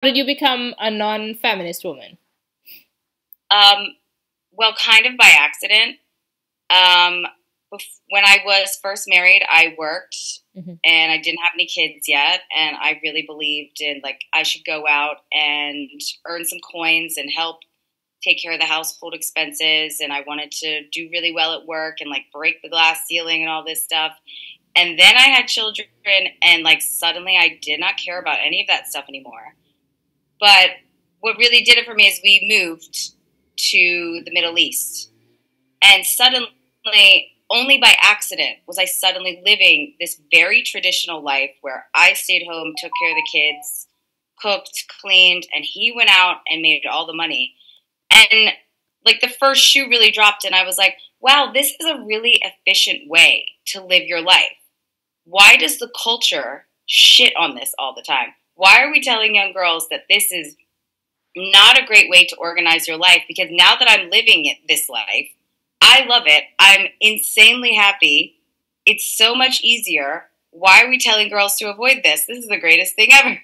did you become a non-feminist woman? Well, kind of by accident. When I was first married, I worked and I didn't have any kids yet. And I really believed in, like, I should go out and earn some coins and help take care of the household expenses. And I wanted to do really well at work and, like, break the glass ceiling and all this stuff. And then I had children and, like, suddenly I did not care about any of that stuff anymore. But what really did it for me is we moved to the Middle East. And suddenly, only by accident, was I suddenly living this very traditional life where I stayed home, took care of the kids, cooked, cleaned, and he went out and made all the money. And, like, the first shoe really dropped, and I was like, wow, this is a really efficient way to live your life. Why does the culture shit on this all the time? Why are we telling young girls that this is not a great way to organize your life? Because now that I'm living this life, I love it. I'm insanely happy. It's so much easier. Why are we telling girls to avoid this? This is the greatest thing ever.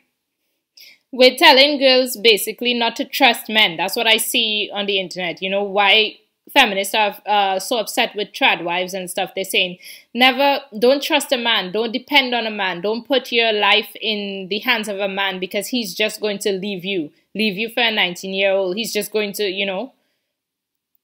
We're telling girls basically not to trust men. That's what I see on the internet. You know, why feminists are so upset with trad wives and stuff. They're saying, don't trust a man. Don't depend on a man. Don't put your life in the hands of a man because he's just going to leave you for a 19-year-old. He's just going to, you know.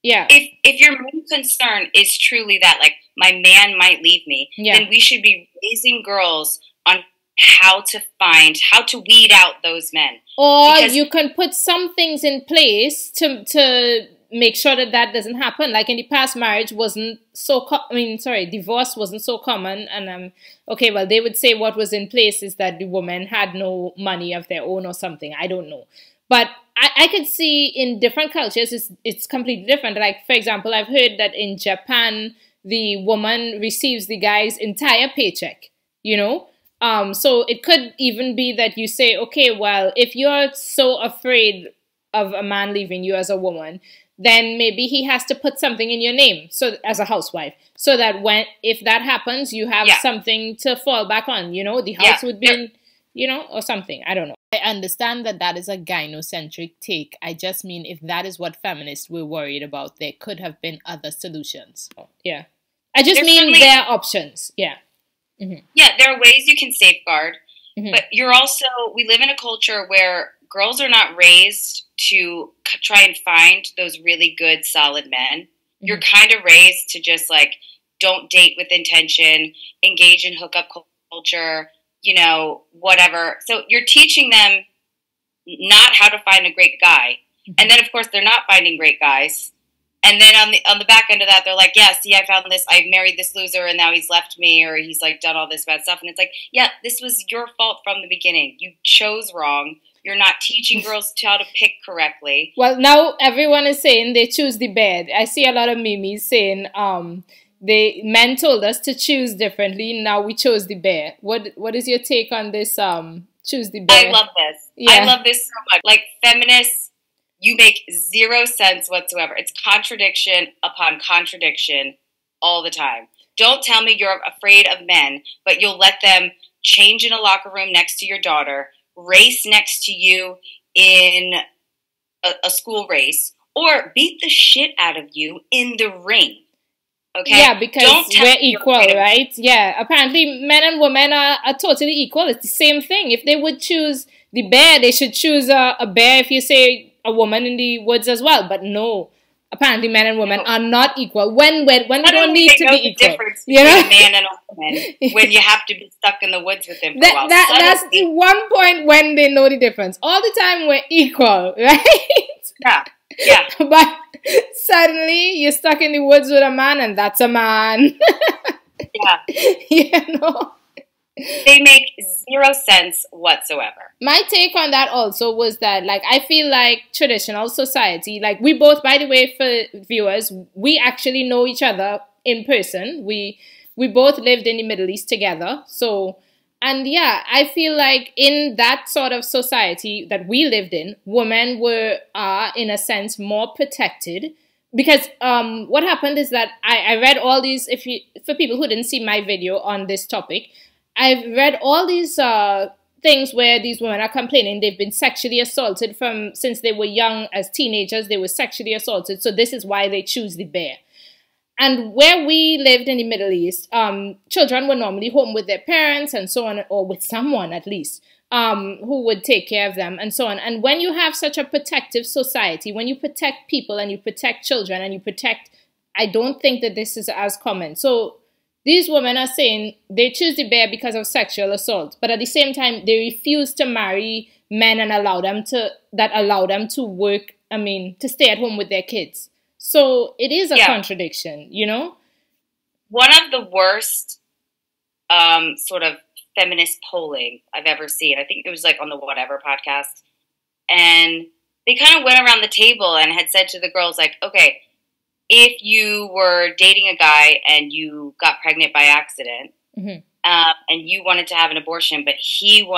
Yeah. If your main concern is truly that, like, my man might leave me, then we should be raising girls on how to weed out those men. Or you can put some things in place to make sure that doesn't happen. Like in the past, marriage wasn't so, divorce wasn't so common. And okay, well, they would say what was in place is that the woman had no money of their own or something. I don't know. But I could see in different cultures, it's completely different. Like, for example, I've heard that in Japan, the woman receives the guy's entire paycheck, you know? So it could even be that you say, okay, well, if you're so afraid of a man leaving you as a woman, then maybe he has to put something in your name, so as a housewife, so that if that happens, you have something to fall back on, you know? The house would be, you know, or something. I don't know. I understand that is a gynocentric take. I just mean if that is what feminists were worried about, there could have been other solutions. Yeah. I just mean there are options. Yeah. Mm-hmm. Yeah, there are ways you can safeguard. Mm-hmm. But we live in a culture where girls are not raised to try and find those really good, solid men. Mm-hmm. You're kind of raised to just, like, don't date with intention, engage in hookup culture, you know, whatever. So you're teaching them not how to find a great guy. Mm-hmm. And then, of course, they're not finding great guys. And then on the back end of that, they're like, yeah, see, I found this, I married this loser and now he's left me, or he's, like, done all this bad stuff. And it's like, yeah, this was your fault from the beginning. You chose wrong. You're not teaching girls how to pick correctly. Well, now everyone is saying they choose the bed. I see a lot of memes saying, men told us to choose differently. Now we chose the bear. What is your take on this? Choose the bear. I love this. Yeah. I love this so much. Like, feminists, you make zero sense whatsoever. It's contradiction upon contradiction all the time. Don't tell me you're afraid of men, but you'll let them change in a locker room next to your daughter, race next to you in a school race, or beat the shit out of you in the ring. Okay? Yeah, because we're equal, right? Yeah, apparently men and women are totally equal. It's the same thing. If they would choose the bear, they should choose a bear if you say a woman in the woods as well. But no, apparently men and women are not equal. When we don't need to be equal. Difference between a man and a woman when you have to be stuck in the woods with them for a while. That's the one point when they know the difference. All the time we're equal, right? Yeah. Yeah. But suddenly you're stuck in the woods with a man and that's a man. Yeah. You know? They make zero sense whatsoever. My take on that also was that, like, I feel like traditional society, like, we both, by the way, for viewers, we actually know each other in person. We both lived in the Middle East together. So, and yeah, I feel like in that sort of society that we lived in, women are in a sense more protected. Because what happened is that I read all these, for people who didn't see my video on this topic, I've read all these things where these women are complaining they've been sexually assaulted since they were young. As teenagers, they were sexually assaulted. So this is why they choose the bear. And where we lived in the Middle East, children were normally home with their parents and so on, or with someone at least, who would take care of them and so on. And when you have such a protective society, when you protect people and you protect children and you protect, I don't think that this is as common. So these women are saying they choose the bear because of sexual assault, but at the same time, they refuse to marry men and allow them to work, to stay at home with their kids. So it is a contradiction, you know? One of the worst sort of feminist polling I've ever seen, I think it was like on the Whatever podcast, and they kind of went around the table and had said to the girls, like, okay, if you were dating a guy and you got pregnant by accident, and you wanted to have an abortion, but he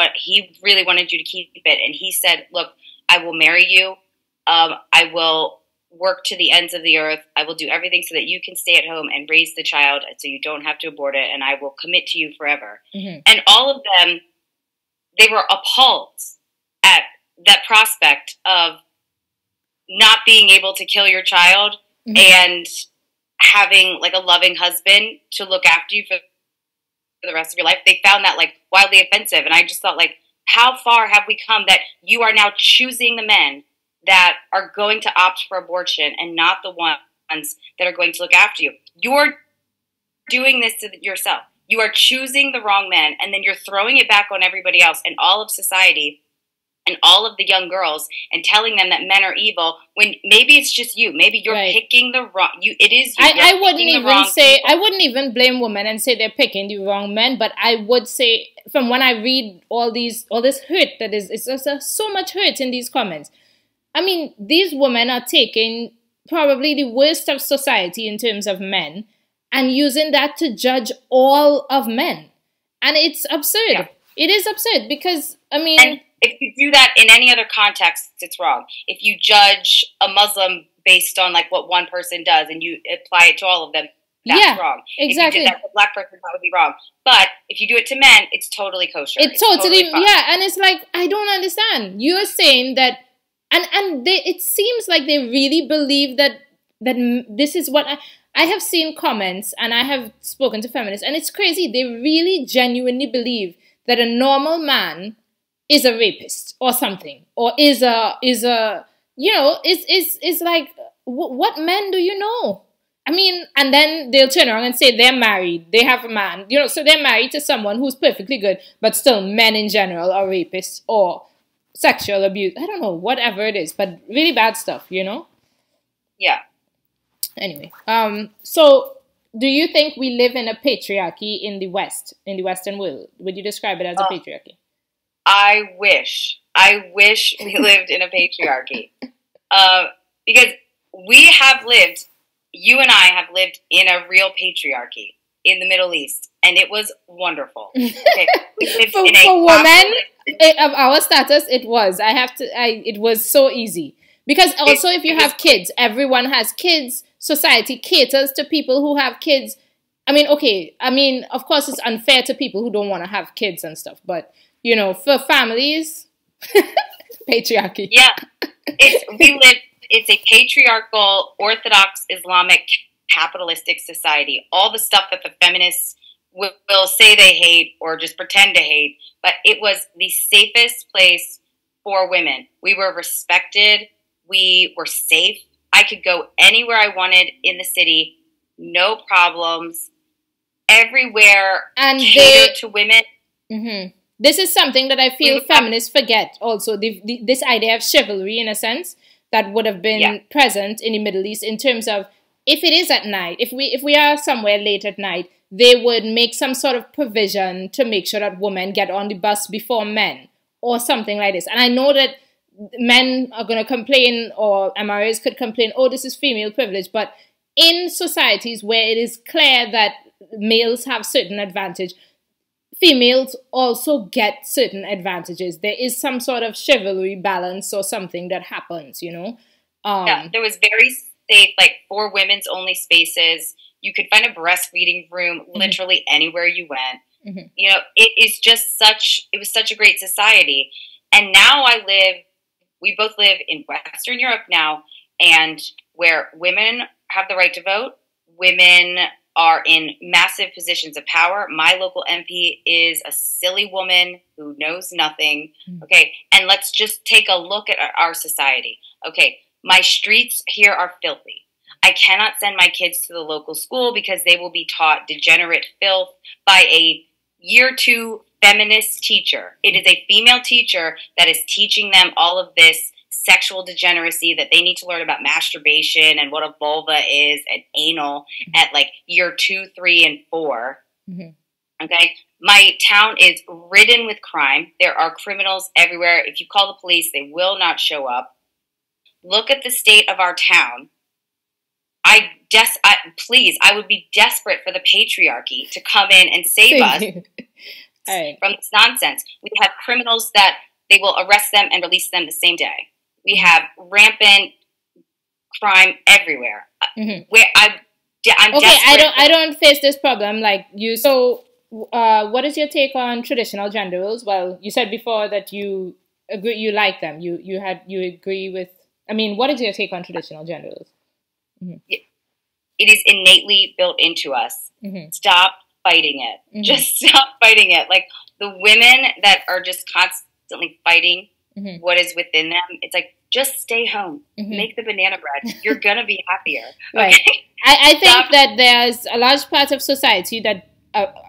really wanted you to keep it, and he said, look, I will marry you, I will work to the ends of the earth. I will do everything so that you can stay at home and raise the child so you don't have to abort it, and I will commit to you forever. And all of them, they were appalled at that prospect of not being able to kill your child and having like a loving husband to look after you for the rest of your life. They found that like wildly offensive. And I just thought, like, how far have we come that you are now choosing the men that are going to opt for abortion and not the ones that are going to look after you? You're doing this to yourself. You are choosing the wrong men, and then you're throwing it back on everybody else and all of society and all of the young girls and telling them that men are evil when maybe it's just you. Maybe you're picking the wrong. It is you. I wouldn't even blame women and say they're picking the wrong men, but I would say from when I read all this hurt that is, it's just so much hurt in these comments. I mean, these women are taking probably the worst of society in terms of men and using that to judge all of men. And it's absurd. Yeah. It is absurd because, And if you do that in any other context, it's wrong. If you judge a Muslim based on like what one person does and you apply it to all of them, that's wrong. Exactly. If you did that to a black person, that would be wrong. But if you do it to men, it's totally kosher. It's totally fine. And it's like, I don't understand. You're saying that, it seems like they really believe that this is what I have seen comments, and I have spoken to feminists, and it's crazy. They really genuinely believe that a normal man is a rapist or something, or is like, what men do you know? And then they'll turn around and say they're married, they have a man, so they're married to someone who's perfectly good, but still men in general are rapists or sexual abuse. I don't know, whatever it is, but really bad stuff, Yeah. Anyway, so do you think we live in a patriarchy in the West, in the Western world? Would you describe it as a patriarchy? I wish we lived in a patriarchy. Because you and I have lived in a real patriarchy in the Middle East, and it was wonderful. Okay. For women of our status, it was. It was so easy. Because also if you have kids, everyone has kids, society caters to people who have kids. Of course it's unfair to people who don't want to have kids and stuff, but for families, patriarchy. Yeah. It's a patriarchal, Orthodox, Islamic, capitalistic society. All the stuff that the feminists will say they hate or just pretend to hate, but it was the safest place for women. We were respected. We were safe. I could go anywhere I wanted in the city, no problems. Everywhere, and catered to women. Mm-hmm. This is something that I feel feminists forget also, this idea of chivalry, in a sense, that would have been present in the Middle East in terms of, if it is at night, if we are somewhere late at night, they would make some sort of provision to make sure that women get on the bus before men or something like this. And I know that men are going to complain, or MRAs could complain, oh, this is female privilege. But in societies where it is clear that males have certain advantage, females also get certain advantages. There is some sort of chivalry balance or something that happens, there was very safe, like, for women's only spaces. You could find a breastfeeding room literally anywhere you went. You know, it was such a great society. And now we both live in Western Europe now, and where women have the right to vote, women are in massive positions of power. My local MP is a silly woman who knows nothing. Okay, and let's just take a look at our society. Okay, my streets here are filthy. I cannot send my kids to the local school because they will be taught degenerate filth by a year 2 feminist teacher. It is a female teacher that is teaching them all of this sexual degeneracy, that they need to learn about masturbation and what a vulva is and anal at like year 2, 3, and 4. Okay. My town is ridden with crime. There are criminals everywhere. If you call the police, they will not show up. Look at the state of our town. Please, I would be desperate for the patriarchy to come in and save us from this nonsense. We have criminals that they will arrest them and release them the same day. We have rampant crime everywhere. Where I'm okay, I don't face this problem like you. So, what is your take on traditional gender roles? Well, you said before that you agree, you like them. You agree with. I mean, what is your take on traditional gender roles? It is innately built into us. Stop fighting it. Just stop fighting it. Like the women that are just constantly fighting what is within them. It's like, just stay home. Make the banana bread. You're going to be happier. Right. Okay? I think that there's a large part of society that,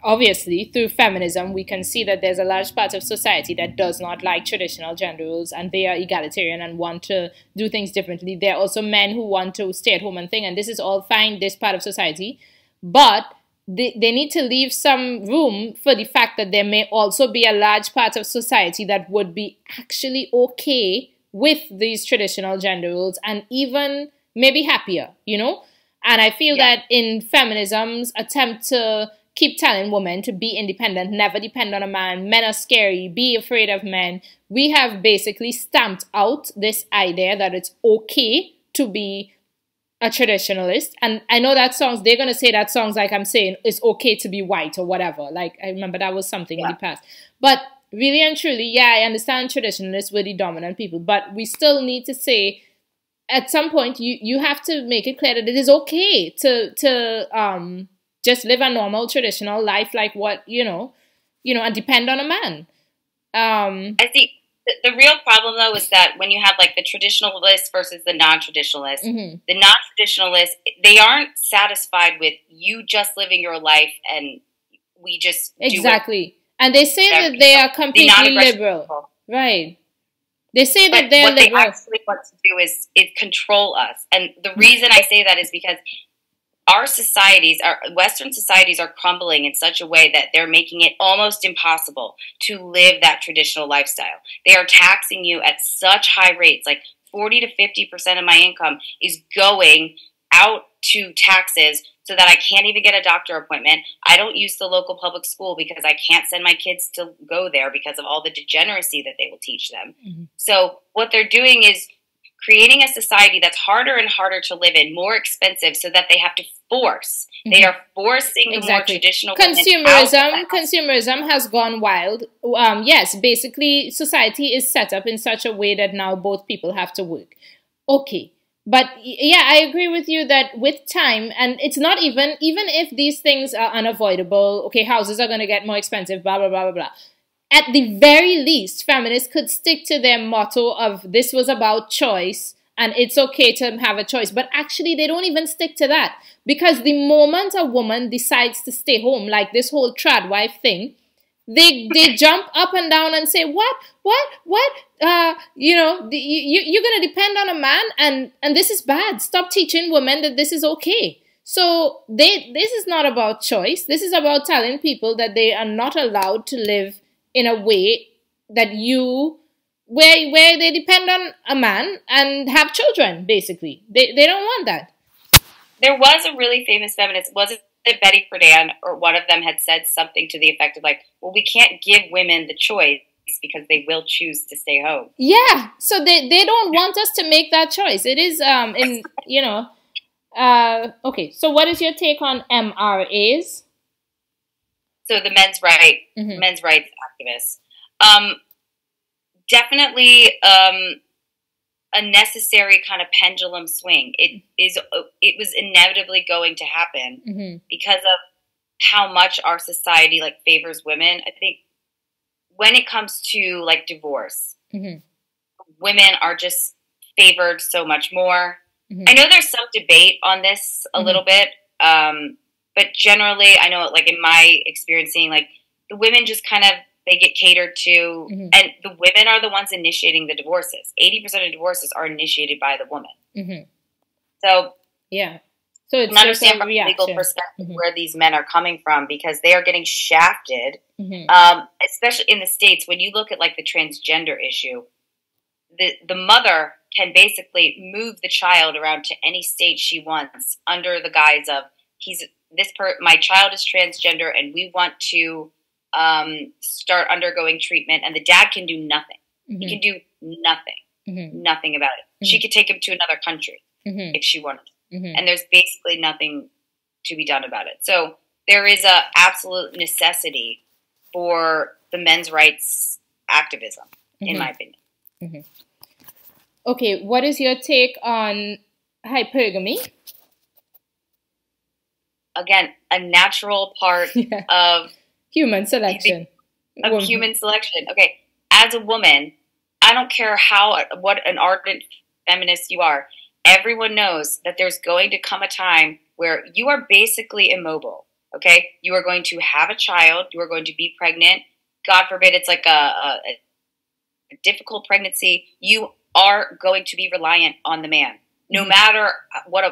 obviously, through feminism, we can see that there's a large part of society that does not like traditional gender roles, and they are egalitarian and want to do things differently. There are also men who want to stay at home and thing, and this is all fine, this part of society. But they need to leave some room for the fact that there may also be a large part of society that would be actually okay with these traditional gender roles and even maybe happier, you know? And I feel that in feminism's attempt to keep telling women to be independent, never depend on a man, men are scary, be afraid of men, we have basically stamped out this idea that it's okay to be a traditionalist. And I know that they're going to say that songs like I'm saying, it's okay to be white or whatever. Like, I remember that was something in the past. But really and truly, I understand traditionalists were the dominant people, but we still need to say, at some point, you have to make it clear that it is okay to just live a normal traditional life, like what, and depend on a man. I think the real problem, though, is that when you have like the traditionalist versus the non-traditionalist, the non-traditionalists, they aren't satisfied with you just living your life and we just exactly. And they say that they are completely liberal, right? They say that they're liberal. What they actually want to do is control us, and the reason I say that is because our Western societies are crumbling in such a way that they're making it almost impossible to live that traditional lifestyle. They are taxing you at such high rates, like 40 to 50% of my income is going out to taxes so that I can't even get a doctor appointment. I don't use the local public school because I can't send my kids to go there because of all the degeneracy that they will teach them. So what they're doing is creating a society that's harder and harder to live in, more expensive, so that they have to force. They are forcing the more traditional Consumerism has gone wild. Yes, basically, society is set up in such a way that now both people have to work. Okay. But yeah, I agree with you that with time, and it's not even if these things are unavoidable, okay, houses are going to get more expensive, blah, blah, blah, blah, blah. At the very least, feminists could stick to their motto of this was about choice and it's okay to have a choice. But actually, they don't even stick to that, because the moment a woman decides to stay home, like this whole trad wife thing, they jump up and down and say, what? You're going to depend on a man and this is bad. Stop teaching women that this is okay. So this is not about choice. This is about telling people that they are not allowed to live in a way that where they depend on a man and have children, basically. They don't want that. There was a really famous feminist, was it Betty Friedan, or one of them had said something to the effect of like, well, we can't give women the choice because they will choose to stay home. Yeah, so they don't want us to make that choice. It is, okay, so what is your take on MRAs? So the men's rights activists. Definitely a necessary kind of pendulum swing. It was inevitably going to happen because of how much our society like favors women. I think when it comes to like divorce, women are just favored so much more. I know there's some debate on this a little bit, but generally, I know like in my experiencing, like the women just kind of they get catered to, and the women are the ones initiating the divorces. 80% of divorces are initiated by the woman. So yeah, so it's I understand from a legal perspective where these men are coming from because they are getting shafted, especially in the States. When you look at like the transgender issue, the mother can basically move the child around to any state she wants under the guise of my child is transgender and we want to start undergoing treatment, and the dad can do nothing. He can do nothing about it. She could take him to another country if she wanted. And there's basically nothing to be done about it. So there is a absolute necessity for the men's rights activism, in my opinion. Okay, what is your take on hypergamy? Again, a natural part of human selection. Human selection. Okay, as a woman, I don't care what an ardent feminist you are. Everyone knows that there's going to come a time where you are basically immobile. Okay, you are going to have a child. You are going to be pregnant. God forbid it's like a difficult pregnancy. You are going to be reliant on the man, no matter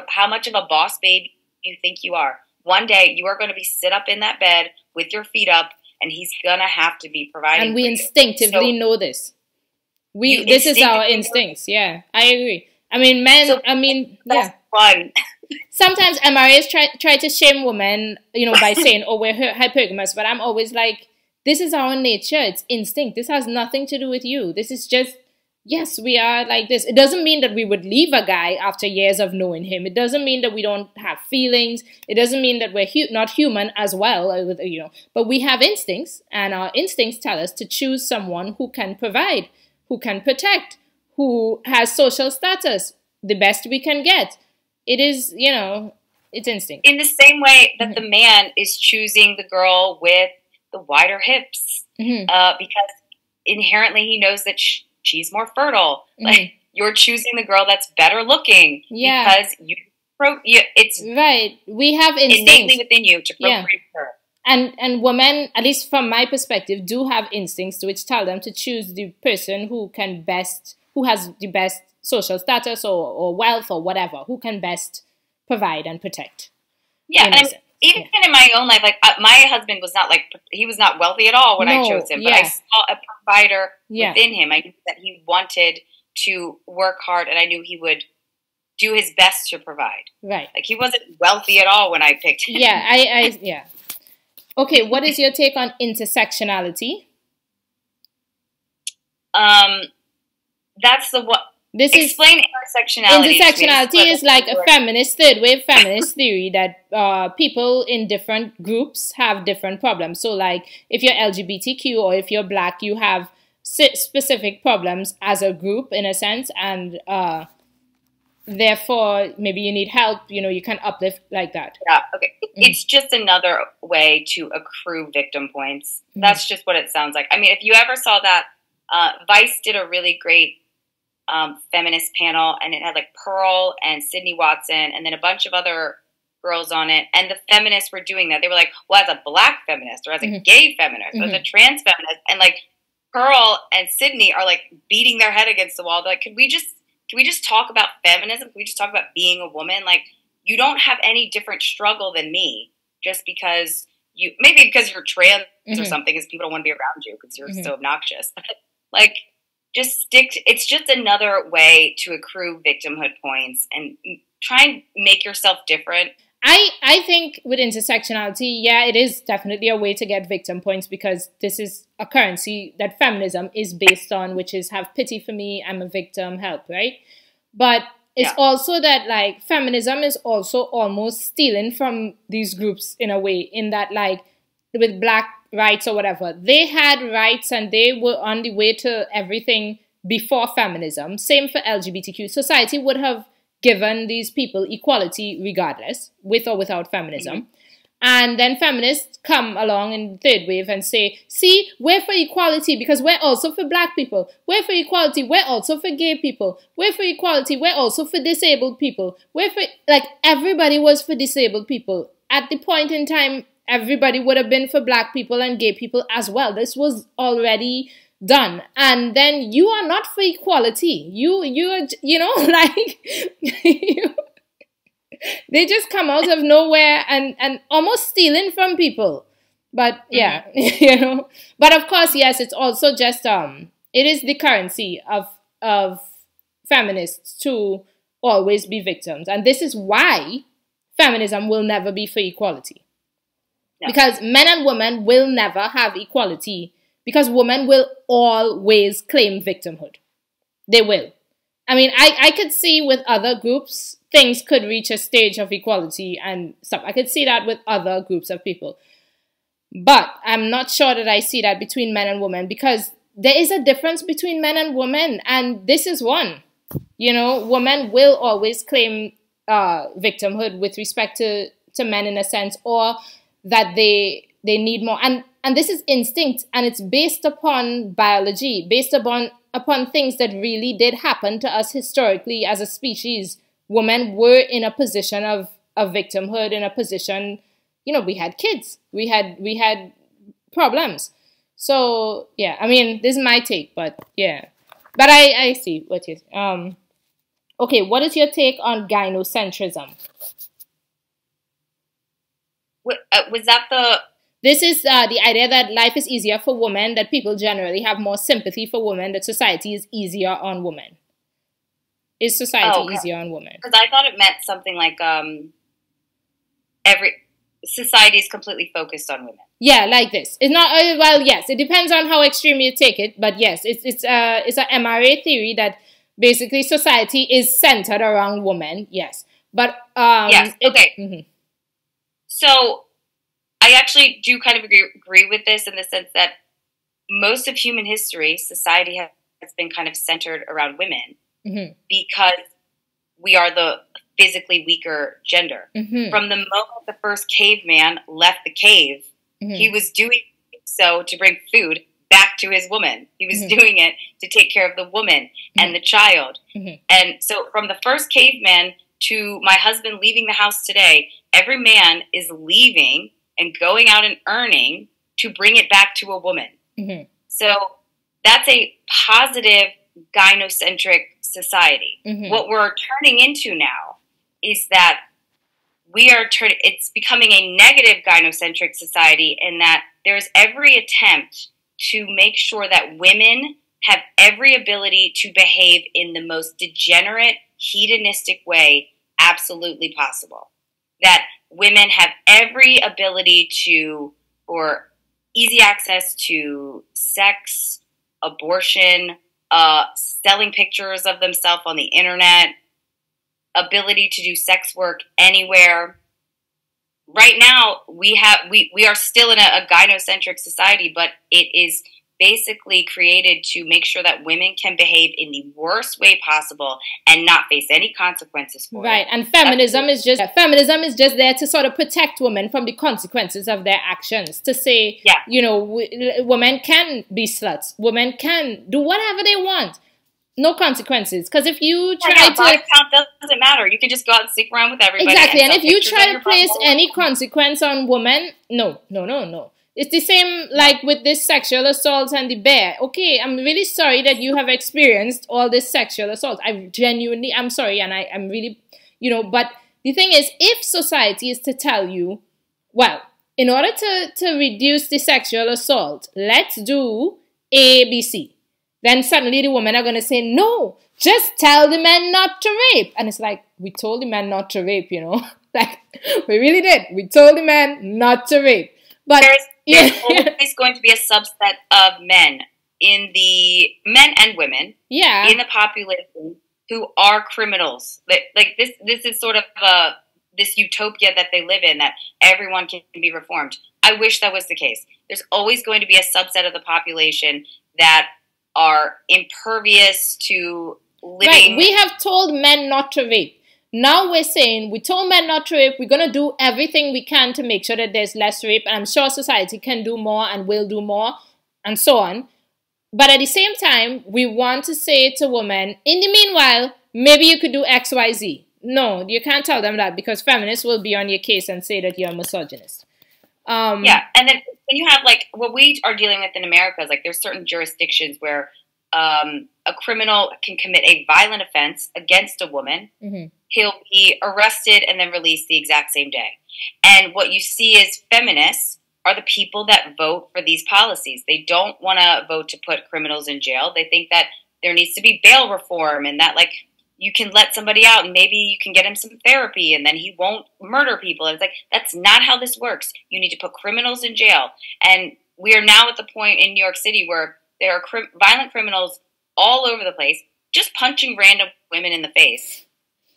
how much of a boss babe you think you are. One day you are going to be sit up in that bed with your feet up, and he's going to have to be providing. And we instinctively know this. This is our instincts. Yeah, I agree. I mean, men. So that's fun. Sometimes MRAs try to shame women, by saying, "Oh, we're hypergamous," but I'm always like, "This is our nature. It's instinct. This has nothing to do with you. This is just." Yes, we are like this. It doesn't mean that we would leave a guy after years of knowing him. It doesn't mean that we don't have feelings. It doesn't mean that we're not human as well, But we have instincts, and our instincts tell us to choose someone who can provide, who can protect, who has social status, the best we can get. It is, it's instinct. In the same way that the man is choosing the girl with the wider hips, because inherently he knows that she's more fertile. Like you're choosing the girl that's better looking because it's right. We have instincts innately within you to procreate her. And women, at least from my perspective, do have instincts which tell them to choose the person who has the best social status or wealth or whatever, who can best provide and protect. Yeah, and even in my own life, like my husband was not he was not wealthy at all when I chose him, but I saw a provider within him. I knew that he wanted to work hard, and I knew he would do his best to provide. Right. Like he wasn't wealthy at all when I picked him. Yeah, Okay, what is your take on intersectionality? That's explain intersectionality. Intersectionality is like a third wave feminist theory that people in different groups have different problems. So like if you're LGBTQ or if you're Black, you have specific problems as a group in a sense, and therefore maybe you need help, you can uplift like that. Yeah, okay. It's just another way to accrue victim points. That's just what it sounds like. I mean, if you ever saw that, Vice did a really great feminist panel, and it had like Pearl and Sydney Watson and then a bunch of other girls on it, and the feminists were doing that. They were like, well, as a Black feminist or as a gay feminist or as a trans feminist, and like Pearl and Sydney are like beating their head against the wall. They're like, can we just talk about feminism? Can we just talk about being a woman? Like, you don't have any different struggle than me just because maybe because you're trans or something, because people don't want to be around you because you're so obnoxious. Like, it's just another way to accrue victimhood points and try and make yourself different. I think with intersectionality, it is definitely a way to get victim points, because this is a currency that feminism is based on, which is have pity for me, I'm a victim, help, right? But it's also that like feminism is also almost stealing from these groups in a way, in that like with black rights or whatever, they had rights and they were on the way to everything before feminism. Same for LGBTQ. Society would have given these people equality regardless, with or without feminism. Mm-hmm. And then feminists come along in the third wave and say, see, we're for equality because we're also for black people. We're for equality. We're also for gay people. We're for equality. We're also for disabled people. We're for, like, everybody was for disabled people. At the point in time, everybody would have been for black people and gay people as well. This was already done. And then you are not for equality. You're, you know, like, they just come out of nowhere and almost stealing from people. But yeah, you know. But of course, yes, it's also just it is the currency of feminists to always be victims. And this is why feminism will never be for equality. No. Because men and women will never have equality, because women will always claim victimhood. They will. I mean, I could see with other groups, things could reach a stage of equality and stuff. I could see that with other groups of people. But I'm not sure that I see that between men and women, because there is a difference between men and women, and this is one. You know, women will always claim victimhood with respect to men in a sense, or that they need more. And this is instinct, and it's based upon biology, based upon things that really did happen to us historically as a species. Women were in a position of victimhood, in a position, you know, we had kids, we had problems. So yeah, I mean, this is my take, but yeah. But I see what you okay, what is your take on gynocentrism? Was that the... This is the idea that life is easier for women, that people generally have more sympathy for women, that society is easier on women. Is society easier on women? Because I thought it meant something like every society is completely focused on women. Yeah, like this. It's not, well, yes, it depends on how extreme you take it, but yes, it's a MRA theory that basically society is centered around women, yes. But, yes, okay. So, I actually do kind of agree with this in the sense that most of human history, society has been kind of centered around women because we are the physically weaker gender. From the moment the first caveman left the cave, he was doing so to bring food back to his woman. He was doing it to take care of the woman and the child. And so from the first caveman to my husband leaving the house today, every man is leaving and going out and earning to bring it back to a woman. So that's a positive gynocentric society. What we're turning into now is that it's becoming a negative gynocentric society, in that there's every attempt to make sure that women have every ability to behave in the most degenerate, hedonistic way absolutely possible. That women have every ability or easy access to sex, abortion, selling pictures of themselves on the internet, ability to do sex work anywhere. Right now, we are still in a gynocentric society, but it is basically created to make sure that women can behave in the worst way possible and not face any consequences for it. Right, and feminism is just there to sort of protect women from the consequences of their actions. To say, you know, women can be sluts, women can do whatever they want. No consequences. Because if you try to... body count doesn't matter. You can just go out and sleep around with everybody. Exactly. And if you try to place any consequence on women, no. It's the same like with this sexual assault and the bear. Okay, I'm really sorry that you have experienced all this sexual assault. I'm sorry, and I'm really, you know, but the thing is, if society is to tell you, well, in order to reduce the sexual assault, let's do A, B, C. Then suddenly the women are going to say, no, just tell the men not to rape. And it's like, we told the men not to rape, you know. Like, we really did. We told the men not to rape. But there's always going to be a subset of men and women in the population who are criminals. Like this is sort of this utopia that they live in, that everyone can be reformed. I wish that was the case. There's always going to be a subset of the population that are impervious to living. Right. We have told men not to rape. Now we're saying we told men not to rape. We're going to do everything we can to make sure that there's less rape. And I'm sure society can do more and will do more and so on. But at the same time, we want to say to women, in the meanwhile, maybe you could do X, Y, Z. No, you can't tell them that because feminists will be on your case and say that you're a misogynist. Yeah, and then when you have, like, what we are dealing with in America is, like, there's certain jurisdictions where a criminal can commit a violent offense against a woman. Mm-hmm. He'll be arrested and then released the exact same day. And what you see is feminists are the people that vote for these policies. They don't want to vote to put criminals in jail. They think that there needs to be bail reform and that, like, you can let somebody out and maybe you can get him some therapy and then he won't murder people. And it's like, that's not how this works. You need to put criminals in jail. And we are now at the point in New York City where there are violent criminals all over the place just punching random women in the face.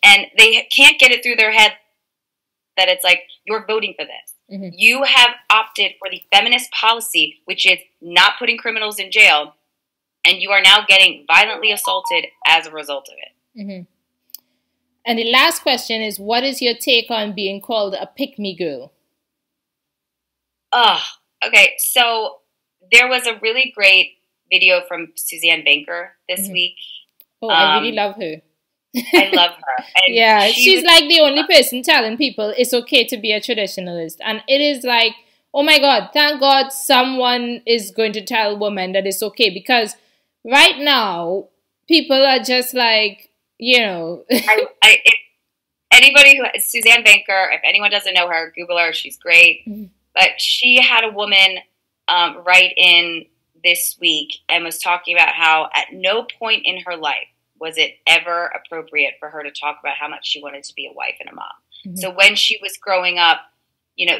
And they can't get it through their head that it's like, you're voting for this. Mm-hmm. You have opted for the feminist policy, which is not putting criminals in jail, and you are now getting violently assaulted as a result of it. Mm-hmm. And the last question is, what is your take on being called a pick-me girl? Okay. So there was a really great video from Suzanne Banker this week. Oh, I really love her. I love her. And yeah, she's like the only person telling people it's okay to be a traditionalist. And it is like, oh my God, thank God someone is going to tell women that it's okay. Because right now, people are just like, you know. Anybody who, Suzanne Banker, if anyone doesn't know her, Google her. She's great. Mm-hmm. But she had a woman write in this week and was talking about how at no point in her life was it ever appropriate for her to talk about how much she wanted to be a wife and a mom. Mm-hmm. So when she was growing up, you know,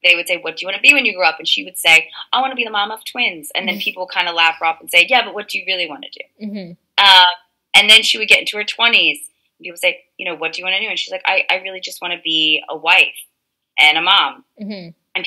they would say, what do you want to be when you grow up? And she would say, I want to be the mom of twins. And then people kind of laugh her off and say, yeah, but what do you really want to do? Mm-hmm. And then she would get into her 20s. And people say, you know, what do you want to do? And she's like, I really just want to be a wife and a mom. Mm-hmm. And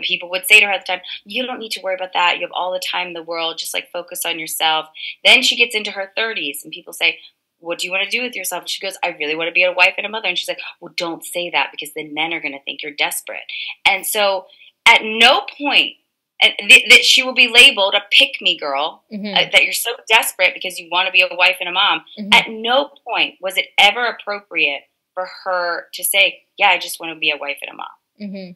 people would say to her at the time, you don't need to worry about that. You have all the time in the world. Just like focus on yourself. Then she gets into her 30s and people say, what do you want to do with yourself? And she goes, I really want to be a wife and a mother. And she's like, well, don't say that because then men are going to think you're desperate. And so at no point, that she will be labeled a pick-me girl, that you're so desperate because you want to be a wife and a mom. Mm-hmm. At no point was it ever appropriate for her to say, yeah, I just want to be a wife and a mom. Mm-hmm.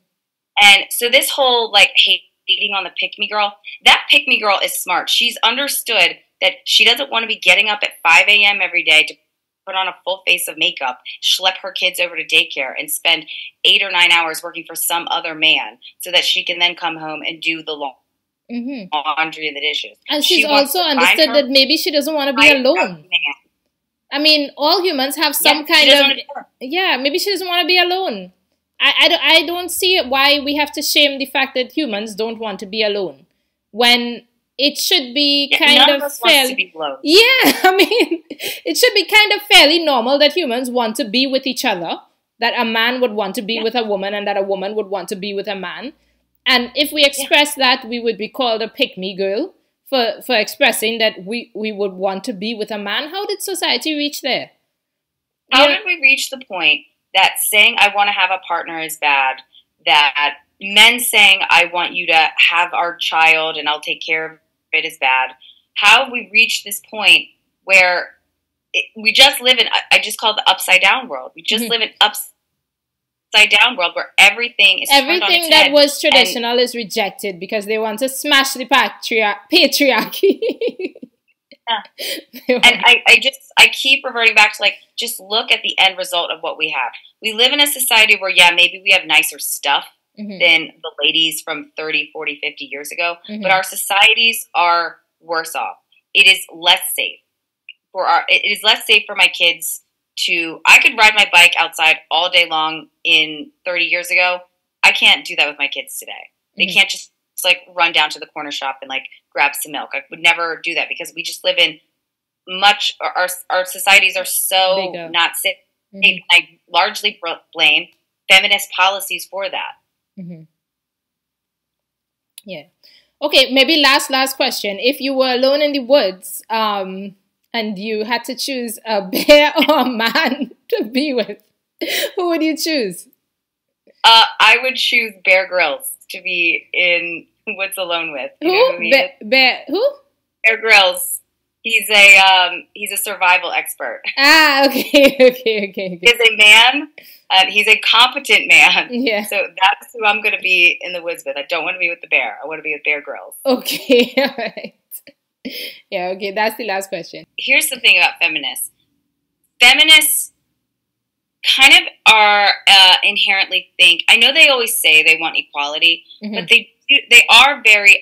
And so this whole, like, hating on the pick-me girl, that pick-me girl is smart. She's understood that she doesn't want to be getting up at 5 a.m. every day to put on a full face of makeup, schlep her kids over to daycare, and spend 8 or 9 hours working for some other man so that she can then come home and do the laundry and the dishes. And she's also understood that maybe she doesn't want to be alone. I mean, all humans have some kind of... Yeah, maybe she doesn't want to be alone. I don't see why we have to shame the fact that humans don't want to be alone when it should be kind of fairly. Yeah, I mean, it should be kind of fairly normal that humans want to be with each other, that a man would want to be with a woman and that a woman would want to be with a man. And if we express that, we would be called a pick-me girl for expressing that we would want to be with a man. How did society reach there? How did we reach the point that saying I want to have a partner is bad, that men saying I want you to have our child and I'll take care of it is bad? How have we reached this point where we just live in, I just call it the upside down world. We just live in upside down world where everything is turned on its that head. Was traditional is rejected because they want to smash the patriarchy. Yeah. And I keep reverting back to, like, just look at the end result of what we have. We live in a society where, yeah, maybe we have nicer stuff than the ladies from 30, 40, 50 years ago, but our societies are worse off. It is less safe it is less safe for my kids I could ride my bike outside all day long in 30 years ago. I can't do that with my kids today. They can't just like run down to the corner shop and like grab some milk. I would never do that because we just live in our societies are so not safe. And I largely blame feminist policies for that. Yeah. Okay, maybe last question. If you were alone in the woods, and you had to choose a bear or a man to be with, who would you choose? I would choose Bear Grylls to be in woods alone with. You know who he is? Bear who? Bear Grylls. He's a survival expert. Okay. He's a man. He's a competent man. Yeah. So that's who I'm going to be in the woods with. I don't want to be with the bear. I want to be with Bear Grylls. Okay. All right. Yeah. Okay. That's the last question. Here's the thing about feminists. Feminists kind of are inherently think. I know they always say they want equality, but they are very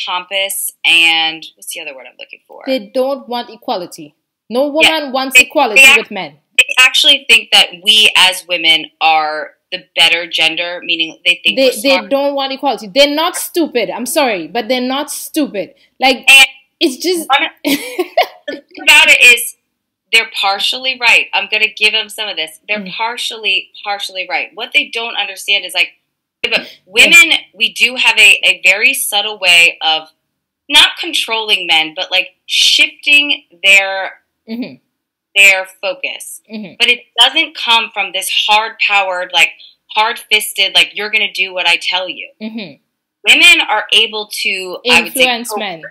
pompous and what's the other word I'm looking for? They don't want equality. No woman wants equality with men. They actually think that we as women are the better gender, meaning they think they don't want equality. They're not stupid. I'm sorry, but they're not stupid. Like, and it's just the thing about it is they're partially right. I'm going to give them some of this. They're partially right. What they don't understand is like, but women, we do have a very subtle way of not controlling men, but like shifting their focus. But it doesn't come from this hard-powered, like hard-fisted, like you're going to do what I tell you. Women are able to influence men.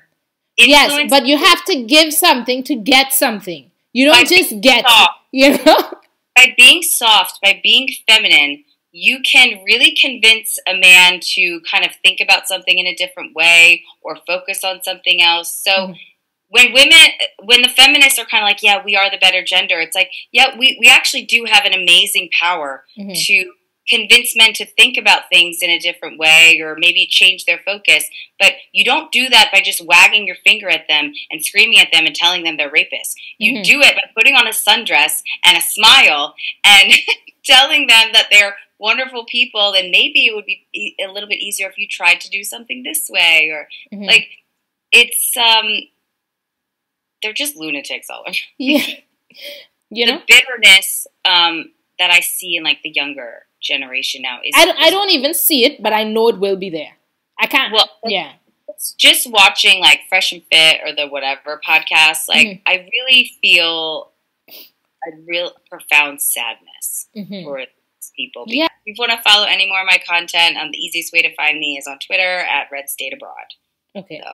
Yes, but you have to give something to get something. You don't just get, you know? By being soft, by being feminine, you can really convince a man to kind of think about something in a different way or focus on something else. So when the feminists are kind of like, yeah, we are the better gender, it's like, yeah, we actually do have an amazing power to convince men to think about things in a different way or maybe change their focus. But you don't do that by just wagging your finger at them and screaming at them and telling them they're rapists. You do it by putting on a sundress and a smile and telling them that they're wonderful people, and maybe it would be a little bit easier if you tried to do something this way, or like it's they're just lunatics all over. Yeah, you know, the bitterness that I see in like the younger generation now is I don't even see it, but I know it will be there. I can't. Well, yeah. It's just watching like Fresh and Fit or the whatever podcast. Like I really feel a real profound sadness for people. Yeah. If you want to follow any more of my content, the easiest way to find me is on Twitter at Red State Abroad. Okay. So.